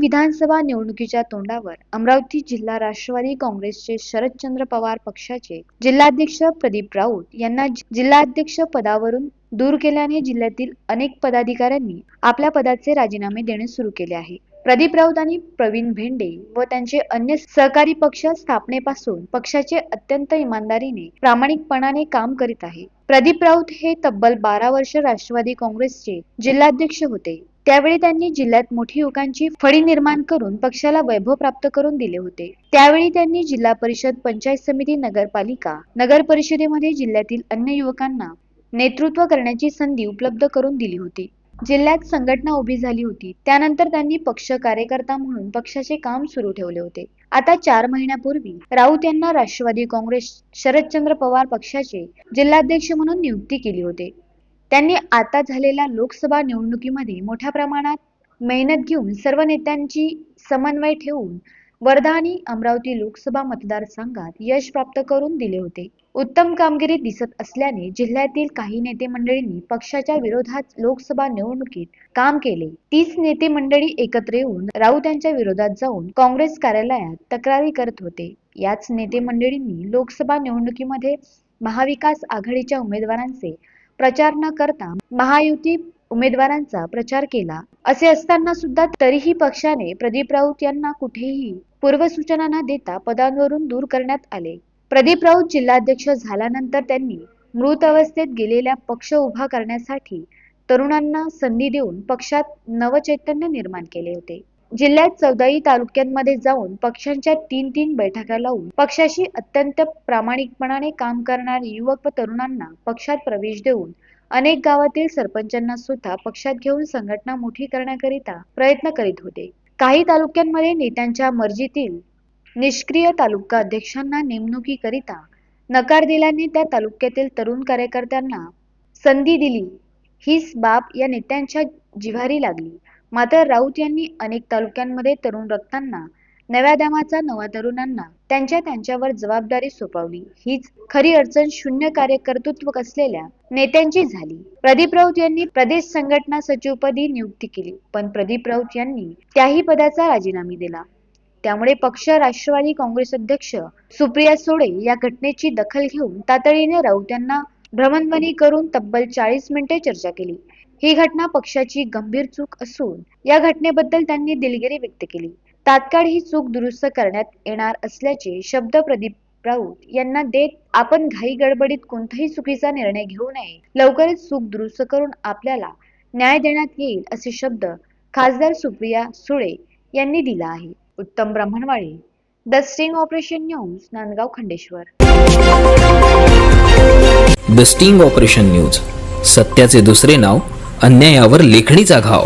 विधानसभा निवडणुकीच्या तोंडावर अमरावती जिल्हा राष्ट्रवादी काँग्रेसचे शरदचंद्र पवार पक्षाचे जिल्हाध्यक्ष प्रदीप राऊत यांना जिल्हाध्यक्ष पदावरून दूर केल्याने जिल्ह्यातील अनेक पदाधिकाऱ्यांनी आपल्या पदाचे राजीनामे देणे सुरू केले आहे. प्रदीप राऊत आणि प्रवीण भेंडे व त्यांचे अन्य सहकारी पक्ष स्थापनेपासून पक्षाचे अत्यंत इमानदारीने प्रामाणिकपणाने काम करीत आहे. प्रदीप राऊत हे तब्बल 12 वर्ष राष्ट्रवादी काँग्रेसचे जिल्हाध्यक्ष होते. त्यावेळी त्यांनी जिल्ह्यात मोठी युवकांची फळी निर्माण करून पक्षाला वैभव प्राप्त करून दिले होते. त्यावेळी त्यांनी जिल्हा परिषद, पंचायत समिती, नगरपालिका, नगर परिषदेमध्ये जिल्ह्यातील अन्य युवकांना नेतृत्व करण्याची संधी उपलब्ध करून दिली होती. जिल्ह्यात संघटना उभी झाली होती. त्यानंतर त्यांनी पक्ष कार्यकर्ता म्हणून पक्षाचे काम सुरू ठेवले होते. आता 4 महिन्यापूर्वी राऊत यांना राष्ट्रवादी काँग्रेस शरदचंद्र पवार पक्षाचे जिल्हाध्यक्ष म्हणून नियुक्ती केली होती. त्यांनी आता झालेल्या लोकसभा निवडणुकीमध्ये मोठ्या प्रमाणात मेहनत घेऊन सर्व नेत्यांची समन्वय ठेवून वर्धा आणि अमरावती लोकसभा मतदारसंघात यश प्राप्त करून दिले होते. उत्तम कामगिरी दिसत असल्याने जिल्ह्यातील काही नेते मंडळींनी पक्षाच्या विरोधात लोकसभा निवडणुकीत काम केले. 30 नेते मंडळी एकत्र येऊन राऊत यांच्या विरोधात जाऊन काँग्रेस कार्यालयात तक्रारी करत होते. याच नेते मंडळींनी लोकसभा निवडणुकीमध्ये महाविकास आघाडीच्या उमेदवारांचे प्रचार न करता महायुती उमेदवारांचा प्रचार केला. असे असताना सुद्धा तरीही पक्षाने प्रदीप राऊत यांना कुठेही पूर्वसूचना न देता पदांवरून दूर करण्यात आले. प्रदीप राऊत जिल्हाध्यक्ष झाल्यानंतर त्यांनी मृत अवस्थेत गेलेल्या पक्ष उभा करण्यासाठी तरुणांना संधी देऊन पक्षात नवचैतन्य निर्माण केले होते. जिल्ह्यात 14 तालुक्यांमध्ये जाऊन पक्षांच्या 3 बैठका लावून पक्षाशी अत्यंत प्रामाणिकपणाने काम करणारे युवक व तरुणांना पक्षात प्रवेश देऊन अनेक गावातील सरपंचांना सुद्धा पक्षात घेऊन संघटना मोठी करण्याकरिता प्रयत्न करीत होते. काही तालुक्यांमध्ये नेत्यांच्या मर्जीतील निष्क्रिय तालुका अध्यक्षांना नेमणुकीकरिता नकार दिल्याने त्या तालुक्यातील तरुण कार्यकर्त्यांना संधी दिली. हीच बाब या नेत्यांच्या जिव्हारी लागली. मात्र राऊत यांनी अनेक तालुक्यांमध्ये तरुण रक्तांना नव्या दमाचा नवा तरुणांना त्यांच्यावर जबाबदारी सोपवली. हीच खरी अडचण शून्य कार्यकर्तृत्व असलेल्या नेत्यांची झाली. प्रदीप राऊत यांनी प्रदेश संघटना सचिवपदी नियुक्ती केली, पण प्रदीप राऊत यांनी त्याही पदाचा राजीनामा दिला. त्यामुळे पक्ष राष्ट्रवादी काँग्रेस अध्यक्ष सुप्रिया सुळे या घटनेची दखल घेऊन तातडीने राऊत यांना भ्रमणध्वनी करून तब्बल 40 मिनिटे चर्चा केली. ही घटना पक्षाची गंभीर चूक असून या घटनेबद्दल त्यांनी दिलगिरी व्यक्त केली. तात्काळ ही चूक दुरुस्त करण्यात येणार असल्याचे शब्द प्रदीप राऊत यांना देत आपण घाई गडबडीत कोणताही चुकीचा निर्णय घेऊ नये, लवकरच चूक दुरुस्त करून आपल्याला न्याय देण्यात येईल असे शब्द खासदार सुप्रिया सुळे यांनी दिला आहे. Uttam Brahmanwale, the sting operation news, Nandgaon, Khandeshwar. The sting operation news, सत्याचे दुसरे नाव, अन्यायावर लेखणीचा घाव.